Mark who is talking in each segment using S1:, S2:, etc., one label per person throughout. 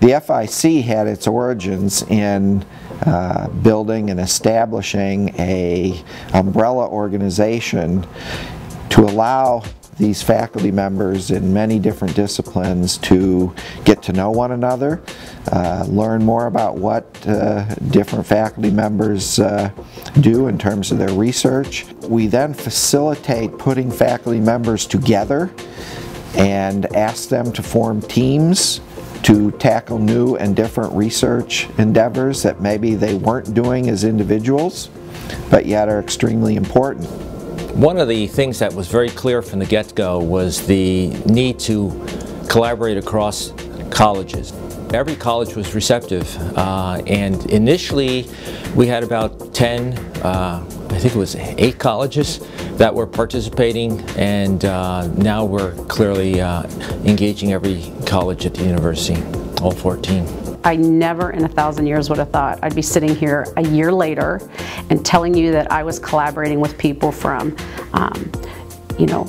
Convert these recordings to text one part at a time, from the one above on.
S1: The FIC had its origins in building and establishing an umbrella organization to allow these faculty members in many different disciplines to get to know one another, learn more about what different faculty members do in terms of their research. We then facilitate putting faculty members together and ask them to form teams to tackle new and different research endeavors that maybe they weren't doing as individuals, but yet are extremely important.
S2: One of the things that was very clear from the get-go was the need to collaborate across colleges. Every college was receptive, and initially we had about 10, I think it was 8 colleges that were participating, and now we're clearly engaging every college at the university, all 14.
S3: I never in 1,000 years would have thought I'd be sitting here a year later and telling you that I was collaborating with people from, you know,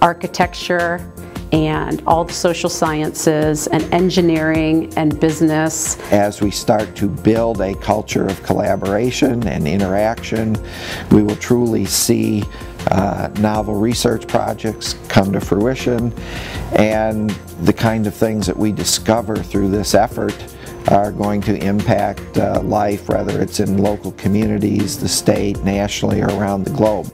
S3: architecture and all the social sciences and engineering and business.
S1: As we start to build a culture of collaboration and interaction, we will truly see novel research projects come to fruition, and the kind of things that we discover through this effort are going to impact life, whether it's in local communities, the state, nationally, or around the globe.